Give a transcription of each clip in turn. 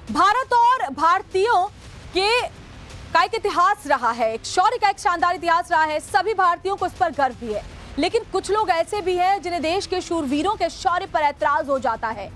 भारत और भारतीयों के का एक इतिहास रहा है, एक शौर्य का एक शानदार इतिहास रहा है। सभी भारतीयों को इस पर गर्व भी है, लेकिन कुछ लोग ऐसे भी हैं जिन्हें देश के शूरवीरों के शौर्य पर ऐतराज हो जाता है।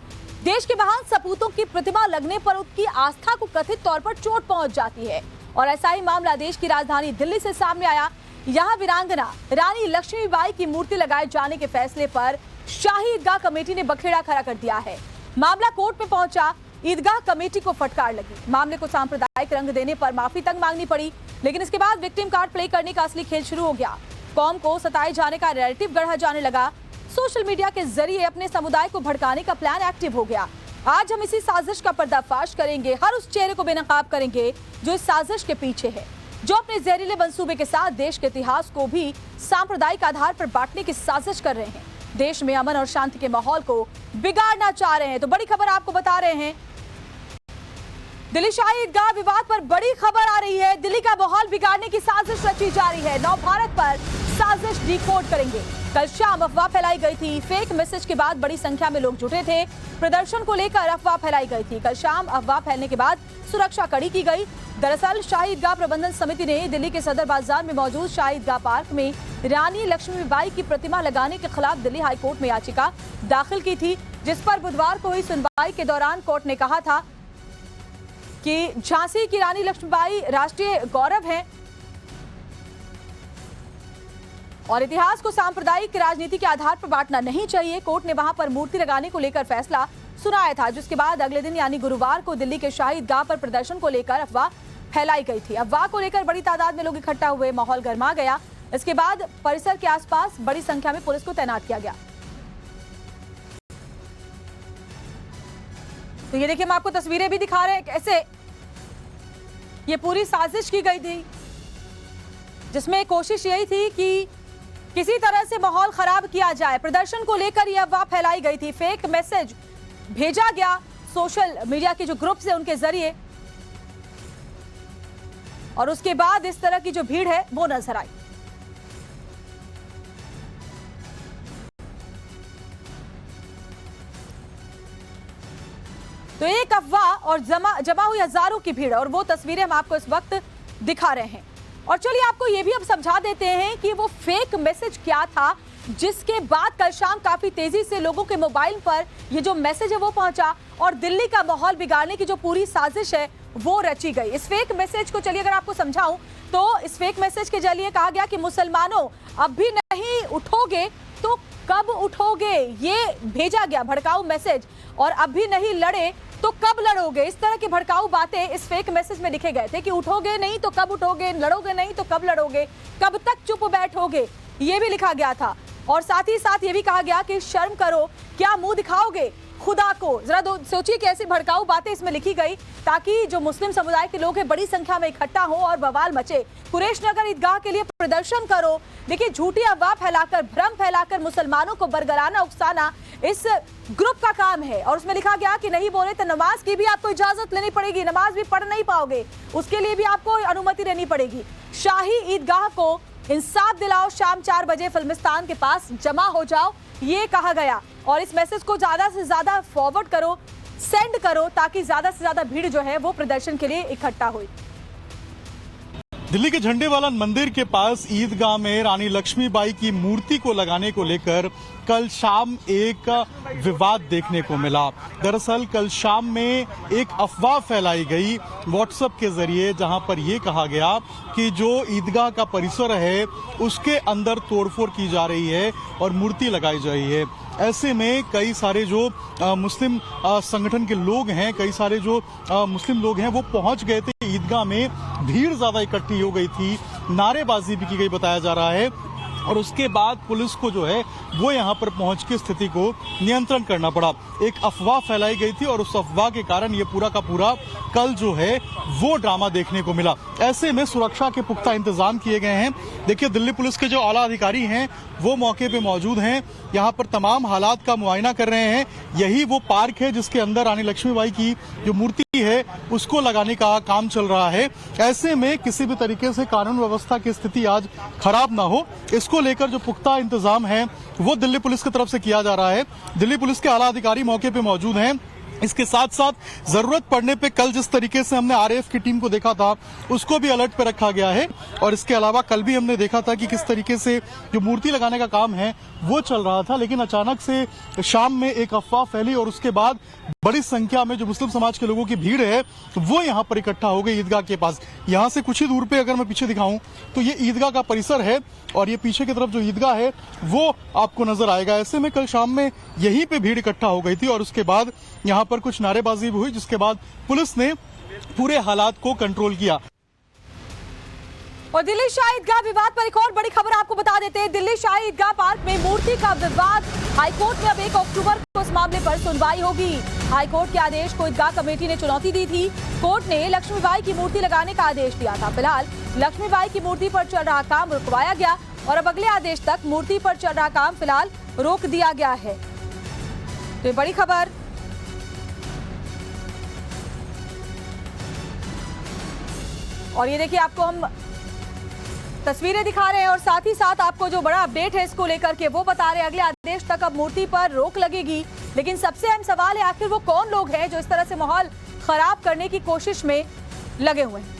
देश के महान सपूतों की प्रतिमा लगने पर उनकी आस्था को कथित तौर पर चोट पहुंच जाती है, और ऐसा ही मामला देश की राजधानी दिल्ली से सामने आया। यहाँ वीरांगना रानी लक्ष्मीबाई की मूर्ति लगाए जाने के फैसले पर शाही ईदगाह कमेटी ने बखेड़ा खड़ा कर दिया है। मामला कोर्ट में पहुंचा, ईदगाह कमेटी को फटकार लगी। मामले को सांप्रदायिक रंग देने पर माफी तक मांगनी पड़ी, लेकिन इसके बाद विक्टिम कार्ड प्ले करने का असली खेल शुरू हो गया। कौम को सताए जाने का नैरेटिव गढ़ा जाने लगा। सोशल मीडिया के जरिए अपने समुदाय को भड़काने का प्लान एक्टिव हो गया। आज हम इसी साजिश का पर्दाफाश करेंगे, हर उस चेहरे को बेनकाब करेंगे जो इस साजिश के पीछे है, जो अपने जहरीले मंसूबे के साथ देश के इतिहास को भी सांप्रदायिक आधार पर बांटने की साजिश कर रहे हैं, देश में अमन और शांति के माहौल को बिगाड़ना चाह रहे हैं। तो बड़ी खबर आपको बता रहे हैं, दिल्ली शाही ईदगाह विवाद पर बड़ी खबर आ रही है। दिल्ली का माहौल बिगाड़ने की साजिश रची जा रही है। नव भारत पर साजिश डिकोड करेंगे। कल शाम अफवाह फैलाई गई थी, फेक मैसेज के बाद बड़ी संख्या में लोग जुटे थे। प्रदर्शन को लेकर अफवाह फैलाई गई थी। कल शाम अफवाह फैलने के बाद सुरक्षा कड़ी की गई। दरअसल शाही ईदगाह प्रबंधन समिति ने दिल्ली के सदर बाजार में मौजूद शाही ईदगाह पार्क में रानी लक्ष्मीबाई की प्रतिमा लगाने के खिलाफ दिल्ली हाईकोर्ट में याचिका दाखिल की थी, जिस पर बुधवार को हुई सुनवाई के दौरान कोर्ट ने कहा था कि झांसी की रानी लक्ष्मीबाई राष्ट्रीय गौरव हैं और इतिहास को सांप्रदायिक राजनीति के आधार पर बांटना नहीं चाहिए। कोर्ट ने वहां पर मूर्ति लगाने को लेकर फैसला सुनाया था, जिसके बाद अगले दिन यानी गुरुवार को दिल्ली के शाही ईदगाह पर प्रदर्शन को लेकर अफवाह फैलाई गई थी। अफवाह को लेकर बड़ी तादाद में लोग इकट्ठा हुए, माहौल गर्मा गया। इसके बाद परिसर के आसपास बड़ी संख्या में पुलिस को तैनात किया गया। तो ये देखिए, हम आपको तस्वीरें भी दिखा रहे हैं कैसे ये पूरी साजिश की गई थी, जिसमें कोशिश यही थी कि किसी तरह से माहौल खराब किया जाए। प्रदर्शन को लेकर यह अफवाह फैलाई गई थी, फेक मैसेज भेजा गया सोशल मीडिया के जो ग्रुप्स है उनके जरिए, और उसके बाद इस तरह की जो भीड़ है वो नजर आई। तो एक अफवाह और जमा हुई हजारों की भीड़, और वो तस्वीरें हम आपको इस वक्त दिखा रहे हैं। और चलिए आपको ये भी अब समझा देते हैं कि वो फेक मैसेज क्या था, जिसके बाद कल शाम काफी तेजी से लोगों के मोबाइल पर ये जो मैसेज है वो पहुंचा और दिल्ली का माहौल बिगाड़ने की जो पूरी साजिश है वो रची गई। इस फेक मैसेज को चलिए अगर आपको समझाऊं तो इस फेक मैसेज के जरिए कहा गया कि मुसलमानों अब भी नहीं उठोगे तो कब उठोगे, ये भेजा गया भड़काऊ मैसेज। और अब भी नहीं लड़े तो कब लड़ोगे, इस तरह की भड़काऊ बातें इस फेक मैसेज में लिखे गए थे कि उठोगे नहीं तो कब उठोगे, लड़ोगे नहीं तो कब लड़ोगे, कब तक चुप बैठोगे, ये भी लिखा गया था। और साथ ही साथ ये भी कहा गया कि शर्म करो, क्या मुंह दिखाओगे खुदा को। जरा सोचिए कि ऐसी भड़काऊ बातें इसमें लिखी गई ताकि जो मुस्लिम समुदाय के लोग हैं बड़ी संख्या में इकट्ठा हो और बवाल मचे। कुरैश नगर ईदगाह के लिए प्रदर्शन करो। देखिए, झूठी अफवाह फैलाकर, भ्रम फैलाकर मुसलमानों को बरगलाना, उकसाना इस ग्रुप का काम है। और उसमें लिखा गया कि नहीं बोले तो नमाज की भी आपको इजाजत लेनी पड़ेगी, नमाज भी पढ़ नहीं पाओगे, उसके लिए भी आपको अनुमति लेनी पड़ेगी। शाही ईदगाह को इंसाफ दिलाओ, शाम 4 बजे फिल्मिस्तान के पास जमा हो जाओ, ये कहा गया। और इस मैसेज को ज्यादा से ज्यादा फॉरवर्ड करो, सेंड करो, ताकि ज्यादा से ज्यादा भीड़ जो है वो प्रदर्शन के लिए इकट्ठा हो। दिल्ली के झंडेवाला मंदिर के पास ईदगाह में रानी लक्ष्मीबाई की मूर्ति को लगाने को लेकर कल शाम एक विवाद देखने को मिला। दरअसल कल शाम में एक अफवाह फैलाई गई व्हाट्सएप के जरिए, जहां पर यह कहा गया कि जो ईदगाह का परिसर है उसके अंदर तोड़फोड़ की जा रही है और मूर्ति लगाई जा रही है। ऐसे में कई सारे जो मुस्लिम संगठन के लोग हैं, कई सारे जो मुस्लिम लोग हैं वो पहुंच गए थे ईदगाह में। भीड़ ज्यादा इकट्ठी हो गई थी, नारेबाजी भी की गई बताया जा रहा है, और उसके बाद पुलिस को जो है वो यहाँ पर पहुंच के स्थिति को नियंत्रण करना पड़ा। एक अफवाह फैलाई गई थी और उस अफवाह के कारण ये पूरा का पूरा कल जो है वो ड्रामा देखने को मिला। ऐसे में सुरक्षा के पुख्ता इंतजाम किए गए हैं। देखिए, दिल्ली पुलिस के जो आला अधिकारी हैं वो मौके पे मौजूद हैं, यहाँ पर तमाम हालात का मुआयना कर रहे हैं। यही वो पार्क है जिसके अंदर रानी लक्ष्मीबाई की जो मूर्ति है उसको लगाने का काम चल रहा है। ऐसे में किसी भी तरीके से कानून व्यवस्था की स्थिति आज खराब ना हो, इसको लेकर जो पुख्ता इंतजाम है वो दिल्ली पुलिस की तरफ से किया जा रहा है। दिल्ली पुलिस के आला अधिकारी मौके पे मौजूद हैं। इसके साथ साथ जरूरत पड़ने पे कल जिस तरीके से हमने आरएएफ की टीम को देखा था उसको भी अलर्ट पे रखा गया है। और इसके अलावा कल भी हमने देखा था कि किस तरीके से जो मूर्ति लगाने का काम है वो चल रहा था, लेकिन अचानक से शाम में एक अफवाह फैली और उसके बाद बड़ी संख्या में जो मुस्लिम समाज के लोगों की भीड़ है वो यहाँ पर इकट्ठा हो गई ईदगाह के पास। यहाँ से कुछ ही दूर पे अगर मैं पीछे दिखाऊं तो ये ईदगाह का परिसर है और ये पीछे की तरफ जो ईदगाह है वो आपको नजर आएगा। ऐसे में कल शाम में यहीं पे भीड़ इकट्ठा हो गई थी और उसके बाद यहाँ पर कुछ नारेबाजी भी हुई, जिसके बाद पुलिस ने पूरे हालात को कंट्रोल किया। और दिल्ली शाही ईदगाह विवाद पर एक और बड़ी खबर आपको बता देते हैं। दिल्ली शाही ईदगाह पार्क में मूर्ति का विवाद, हाईकोर्ट में अब 1 अक्टूबर को इस मामले पर सुनवाई होगी। हाईकोर्ट के आदेश को ईदगाह कमेटी ने चुनौती दी थी। कोर्ट ने लक्ष्मीबाई की मूर्ति लगाने का आदेश दिया था। फिलहाल लक्ष्मीबाई की मूर्ति पर चल रहा काम रुकवाया गया और अब अगले आदेश तक मूर्ति पर चल रहा काम फिलहाल रोक दिया गया है। तो ये बड़ी खबर। और ये देखिए, आपको हम तस्वीरें दिखा रहे हैं और साथ ही साथ आपको जो बड़ा अपडेट है इसको लेकर के वो बता रहे हैं। अगले आदेश तक अब मूर्ति पर रोक लगेगी, लेकिन सबसे अहम सवाल है आखिर वो कौन लोग हैं जो इस तरह से माहौल खराब करने की कोशिश में लगे हुए हैं।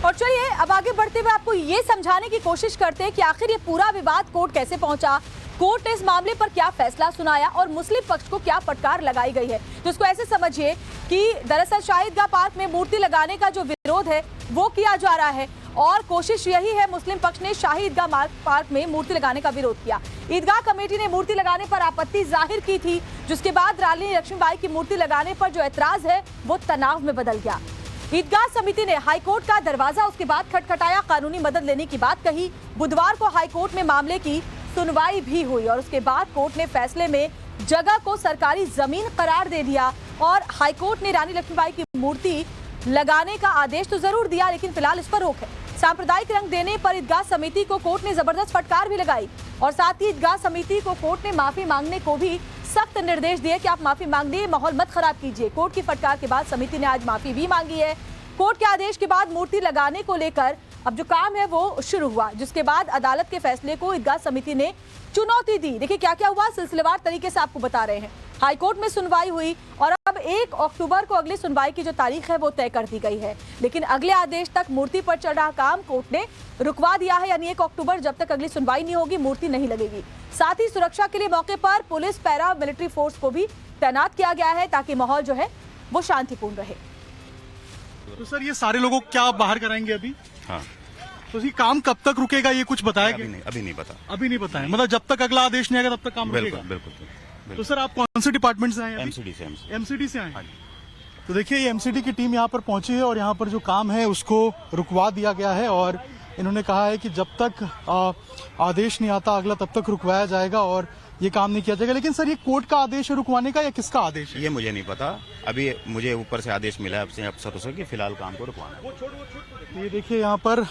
और चलिए अब आगे बढ़ते हुए आपको ये समझाने की कोशिश करते हैं कि आखिर ये पूरा विवाद कोर्ट कैसे पहुंचा, कोर्ट ने इस मामले पर क्या फैसला सुनाया और मुस्लिम पक्ष को क्या फटकार लगाई गई है। तो इसको ऐसे समझिए कि दरअसल शाही ईदगाह पार्क में मूर्ति लगाने का जो विरोध है वो किया जा रहा है और कोशिश यही है, मुस्लिम पक्ष ने शाही ईदगाह पार्क में मूर्ति लगाने का विरोध किया। ईदगाह कमेटी ने मूर्ति लगाने पर आपत्ति जाहिर की थी, जिसके बाद रानी लक्ष्मीबाई की मूर्ति लगाने पर जो ऐतराज है वो तनाव में बदल गया। ईदगाह समिति ने हाईकोर्ट का दरवाजा उसके बाद खटखटाया, कानूनी मदद लेने की बात कही। बुधवार को हाईकोर्ट में मामले की सुनवाई भी हुई और उसके बाद कोर्ट ने फैसले में जगह को सरकारी जमीन करार दे दिया और हाईकोर्ट ने रानी लक्ष्मीबाई की मूर्ति लगाने का आदेश तो जरूर दिया, लेकिन फिलहाल इस पर रोक है। सांप्रदायिक रंग देने पर ईदगाह समिति को कोर्ट ने जबरदस्त फटकार भी लगाई और साथ ही ईदगाह समिति को कोर्ट ने माफी मांगने को भी सख्त निर्देश दिए कि आप माफी मांगिए, माहौल मत खराब कीजिए। कोर्ट की फटकार के बाद समिति ने आज माफी भी मांगी है। कोर्ट के आदेश के बाद मूर्ति लगाने को लेकर अब जो काम है वो शुरू हुआ, जिसके बाद अदालत के फैसले को ईदगाह समिति ने चुनौती दी। देखिए क्या क्या हुआ, सिलसिलेवार तरीके से आपको बता रहे हैं। हाईकोर्ट में सुनवाई हुई और अब 1 अक्टूबर को अगली सुनवाई की जो तारीख है वो तय कर दी गई है, लेकिन अगले आदेश तक मूर्ति पर चल रहा काम कोर्ट ने रुकवा दिया है। यानी 1 अक्टूबर जब तक अगली सुनवाई नहीं होगी मूर्ति नहीं लगेगी। साथ ही सुरक्षा के लिए मौके पर पुलिस, पैरा मिलिट्री फोर्स को भी तैनात किया गया है ताकि माहौल जो है वो शांतिपूर्ण रहे। तो सर ये सारे लोगों को क्या बाहर कराएंगे अभी? हाँ, तो ये काम कब तक रुकेगा ये कुछ बताया अभी नहीं पता। अभी नहीं बताया, मतलब जब तक अगला आदेश नहीं आएगा तब तक काम रुकेगा। बिल्कुल। तो सर आप कौन से डिपार्टमेंट से आए हैं? एमसीडी से आए। तो देखिए ये एमसीडी की टीम यहाँ पर पहुंची है और यहाँ पर जो काम है उसको रुकवा दिया गया है और इन्होंने कहा है कि जब तक आदेश नहीं आता अगला तब तक रुकवाया जाएगा और ये काम नहीं किया जाएगा। लेकिन सर ये कोर्ट का आदेश है रुकवाने का या किसका आदेश है? ये मुझे नहीं पता, अभी मुझे ऊपर से आदेश मिला है अफसरों से कि फिलहाल काम को रुकवाना। ये देखिए यहाँ पर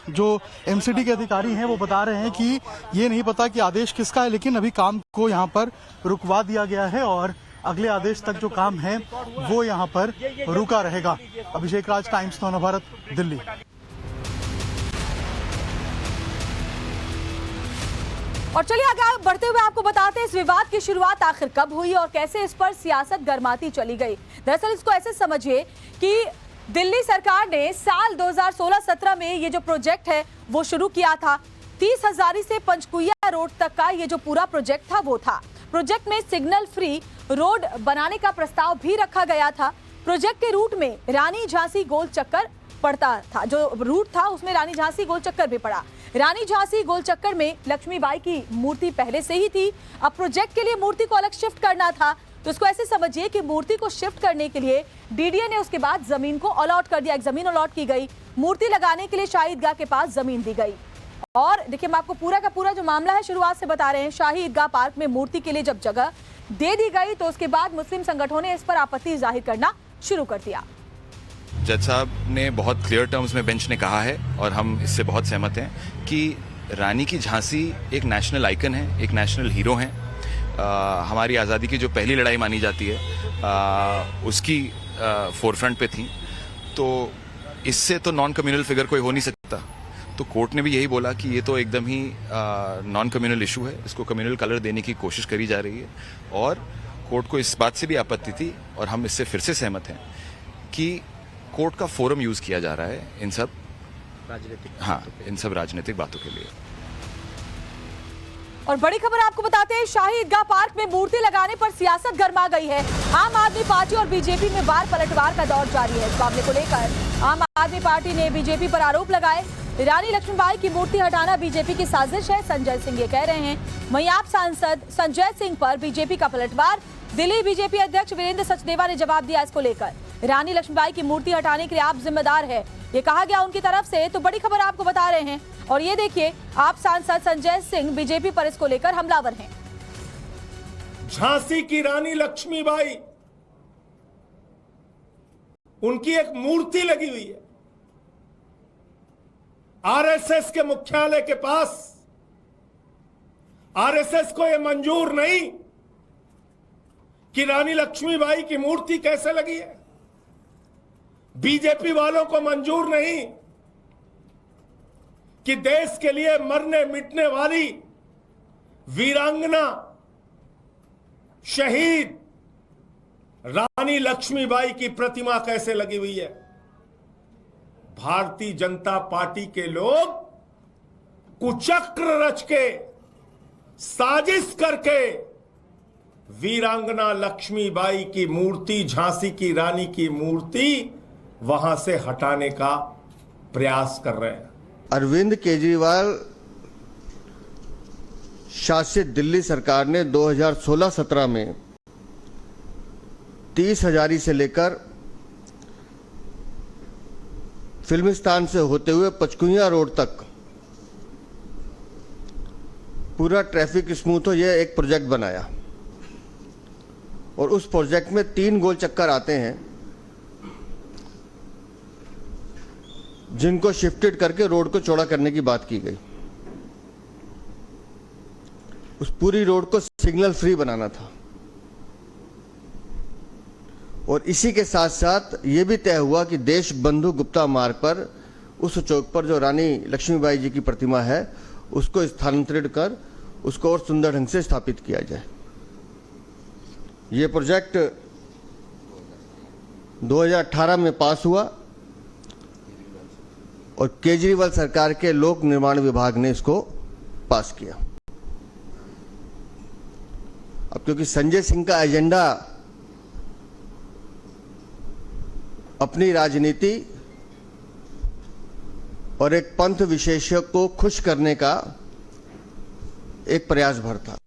जो एमसीडी के अधिकारी हैं वो बता रहे हैं कि ये नहीं पता कि आदेश किसका है, लेकिन अभी काम को यहाँ पर रुकवा दिया गया है और अगले आदेश तक जो काम है वो यहाँ पर रुका रहेगा। अभिषेक राज, टाइम्स नव भारत, दिल्ली। और चलिए आगे बढ़ते हुए आपको बताते हैं इस विवाद की शुरुआत आखिर कब हुई और कैसे इस पर सियासत गर्माती चली गई। दरअसल इसको ऐसे समझिए कि दिल्ली सरकार ने साल 2016-17 में ये जो प्रोजेक्ट है वो शुरू किया था। 30 हजारी से पंचकुइया रोड तक का ये जो पूरा प्रोजेक्ट था वो था। प्रोजेक्ट में सिग्नल फ्री रोड बनाने का प्रस्ताव भी रखा गया था। प्रोजेक्ट के रूट में रानी झांसी गोल चक्कर पड़ता था, जो रूट था उसमें रानी झांसी गोल चक्कर भी पड़ा। रानी झांसी गोल चक्कर में लक्ष्मीबाई की मूर्ति पहले से ही थी, अब प्रोजेक्ट के लिए मूर्ति को अलग शिफ्ट करना था। तो इसको ऐसे समझिए कि मूर्ति को शिफ्ट करने के लिए डीडीए ने उसके बाद जमीन को अलॉट कर दिया, एक जमीन अलॉट की गई। मूर्ति लगाने के लिए शाही ईदगाह के पास जमीन दी गई। और देखिए मैं आपको पूरा का पूरा जो मामला है शुरुआत से बता रहे हैं। शाही ईदगाह पार्क में मूर्ति के लिए जब जगह दे दी गई तो उसके बाद मुस्लिम संगठनों ने इस पर आपत्ति जाहिर करना शुरू कर दिया। जज साहब ने बहुत क्लियर टर्म्स में बेंच ने कहा है और हम इससे बहुत सहमत हैं कि रानी की झांसी एक नेशनल आइकन है, एक नेशनल हीरो हैं। हमारी आज़ादी की जो पहली लड़ाई मानी जाती है उसकी फोरफ्रंट पे थी, तो इससे तो नॉन कम्युनल फिगर कोई हो नहीं सकता। तो तो कोर्ट ने भी यही बोला कि ये तो एकदम ही नॉन कम्युनल इशू है, इसको कम्युनल कलर देने की कोशिश करी जा रही है। और कोर्ट को इस बात से भी आपत्ति थी, और हम इससे फिर से सहमत हैं कि कोर्ट का फोरम यूज किया जा रहा है इन सब राजनीतिक बातों के लिए। और बड़ी खबर आपको बताते हैं, शाही ईदगाह पार्क में मूर्ति लगाने पर सियासत गर्मा गई है। आम आदमी पार्टी और बीजेपी में बार पलटवार का दौर जारी है। इस मामले को लेकर आम आदमी पार्टी ने बीजेपी पर आरोप लगाए। रानी लक्ष्मीबाई की मूर्ति हटाना बीजेपी की साजिश है, संजय सिंह ये कह रहे हैं। वहीं आप सांसद संजय सिंह पर बीजेपी का पलटवार। दिल्ली बीजेपी अध्यक्ष वीरेंद्र सचदेवा ने जवाब दिया इसको लेकर। रानी लक्ष्मीबाई की मूर्ति हटाने के लिए आप जिम्मेदार है, ये कहा गया उनकी तरफ से। तो बड़ी खबर आपको बता रहे हैं, और ये देखिए, आप सांसद संजय सिंह बीजेपी पर इसको लेकर हमलावर हैं। झांसी की रानी लक्ष्मीबाई, उनकी एक मूर्ति लगी हुई है आरएसएस के मुख्यालय के पास। आरएसएस को यह मंजूर नहीं कि रानी लक्ष्मीबाई की मूर्ति कैसे लगी है। बीजेपी वालों को मंजूर नहीं कि देश के लिए मरने मिटने वाली वीरांगना शहीद रानी लक्ष्मीबाई की प्रतिमा कैसे लगी हुई है। भारतीय जनता पार्टी के लोग कुचक्र रच के, साजिश करके वीरांगना लक्ष्मीबाई की मूर्ति, झांसी की रानी की मूर्ति वहां से हटाने का प्रयास कर रहे हैं। अरविंद केजरीवाल शासित दिल्ली सरकार ने 2016-17 में 30 हजारी से लेकर फिल्मिस्तान से होते हुए पचकुइया रोड तक पूरा ट्रैफिक स्मूथ हो, यह एक प्रोजेक्ट बनाया। और उस प्रोजेक्ट में 3 गोल चक्कर आते हैं जिनको शिफ्टेड करके रोड को चौड़ा करने की बात की गई। उस पूरी रोड को सिग्नल फ्री बनाना था। और इसी के साथ साथ ये भी तय हुआ कि देश बंधु गुप्ता मार्ग पर उस चौक पर जो रानी लक्ष्मीबाई जी की प्रतिमा है उसको स्थानांतरित कर उसको और सुंदर ढंग से स्थापित किया जाए। ये प्रोजेक्ट 2018 में पास हुआ और केजरीवाल सरकार के लोक निर्माण विभाग ने इसको पास किया। अब क्योंकि संजय सिंह का एजेंडा अपनी राजनीति और एक पंथ विशेषज्ञ को खुश करने का एक प्रयास भर था।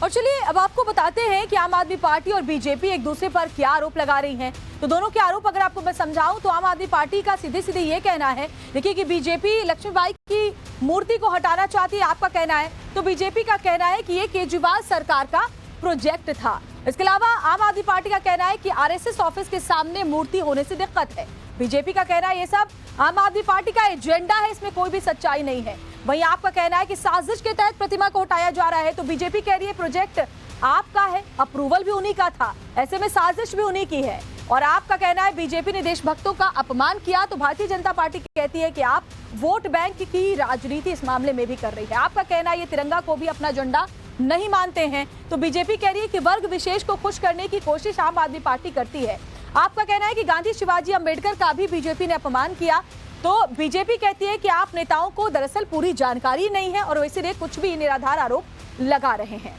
और चलिए अब आपको बताते हैं कि आम आदमी पार्टी और बीजेपी एक दूसरे पर क्या आरोप लगा रही हैं। तो दोनों के आरोप अगर आपको मैं समझाऊं तो आम आदमी पार्टी का सीधे सीधे ये कहना है, देखिए, कि बीजेपी लक्ष्मीबाई की मूर्ति को हटाना चाहती है, आपका कहना है। तो बीजेपी का कहना है कि ये केजरीवाल सरकार का प्रोजेक्ट था। इसके अलावा आम आदमी पार्टी का कहना है कि आरएसएस ऑफिस के सामने मूर्ति होने से दिक्कत है। बीजेपी का कहना है ये सब आम आदमी पार्टी का एजेंडा है, इसमें कोई भी सच्चाई नहीं है। वहीं आपका कहना है कि साजिश के तहत प्रतिमा को हटाया जा रहा है। तो बीजेपी कह रही है प्रोजेक्ट आपका है, अप्रूवल भी उन्हीं का था, ऐसे में साजिश भी उन्हीं की है। और आपका कहना है बीजेपी ने देशभक्तों का अपमान किया। तो भारतीय जनता पार्टी कहती है कि आप वोट बैंक की राजनीति इस मामले में भी कर रही है। आपका कहना है ये तिरंगा को भी अपना झंडा नहीं मानते हैं। तो बीजेपी कह रही है कि वर्ग विशेष को खुश करने की कोशिश आम आदमी पार्टी करती है। आपका कहना है कि गांधी शिवाजी अंबेडकर का भी बीजेपी ने अपमान किया। तो बीजेपी कहती है कि आप नेताओं को दरअसल पूरी जानकारी नहीं है और इसीलिए कुछ भी निराधार आरोप लगा रहे हैं।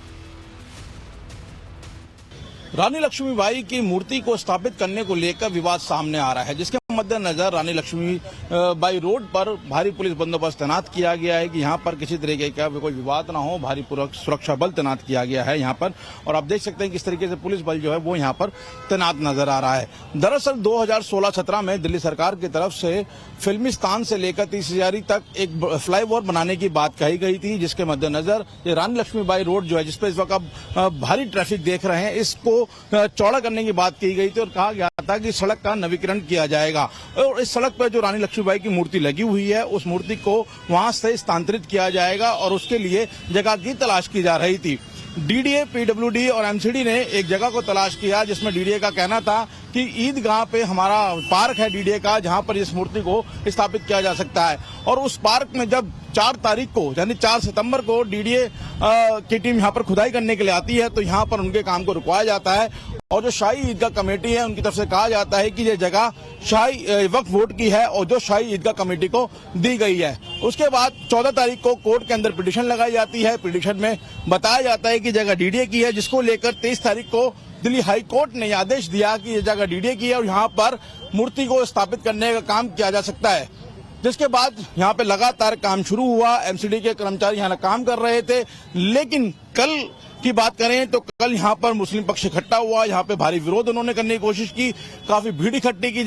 रानी लक्ष्मीबाई की मूर्ति को स्थापित करने को लेकर विवाद सामने आ रहा है, जिसके मद्देनजर रानी लक्ष्मीबाई रोड पर भारी पुलिस बंदोबस्त तैनात किया गया है कि यहाँ पर किसी तरीके का कोई विवाद ना हो। भारी सुरक्षा बल तैनात किया गया है यहाँ पर, और आप देख सकते हैं किस तरीके से पुलिस बल जो है वो यहाँ पर तैनात नजर आ रहा है। दरअसल 2016-17 में दिल्ली सरकार की तरफ से फिल्मिस्तान से लेकर 30 हजारी तक एक फ्लाईओवर बनाने की बात कही गई थी, जिसके मद्देनजर ये रानी लक्ष्मीबाई रोड जो है जिसपे इस वक्त आप भारी ट्रैफिक देख रहे हैं, इसको चौड़ा करने की बात की गई थी और कहा गया था कि सड़क का नवीकरण किया जाएगा। और इस सड़क पर जो रानी लक्ष्मीबाई की मूर्ति लगी हुई है उस मूर्ति को वहां से स्थानांतरित किया जाएगा और उसके लिए जगह की तलाश की जा रही थी। डीडीए, पीडब्ल्यूडी और एमसीडी ने एक जगह को तलाश किया, जिसमें डीडीए का कहना था कि ईदगाह पे हमारा पार्क है डीडीए का, जहां पर इस मूर्ति को स्थापित किया जा सकता है। और उस पार्क में जब 4 तारीख को यानी 4 सितंबर को डीडीए की टीम यहां पर खुदाई करने के लिए आती है, तो यहां पर उनके काम को रुकवाया जाता है। और जो शाही ईदगाह कमेटी है उनकी तरफ से कहा जाता है कि ये जगह शाही वक्फ बोर्ड की है और जो शाही ईदगाह कमेटी को दी गई है। उसके बाद 14 तारीख को कोर्ट के अंदर पिटीशन लगाई जाती है। पिटीशन में बताया जाता है कि जगह डीडीए की है, जिसको लेकर 23 तारीख को दिल्ली हाई कोर्ट ने आदेश दिया कि यह जगह डीडीए की है और यहाँ पर मूर्ति को स्थापित करने का काम किया जा सकता है। जिसके बाद यहाँ पे लगातार काम शुरू हुआ। एमसीडी के कर्मचारी यहाँ काम कर रहे थे, लेकिन कल की बात करें तो कल यहाँ पर मुस्लिम पक्ष इकट्ठा हुआ। यहाँ पे भारी विरोध उन्होंने करने की कोशिश की, काफी भीड़ इकट्ठी की।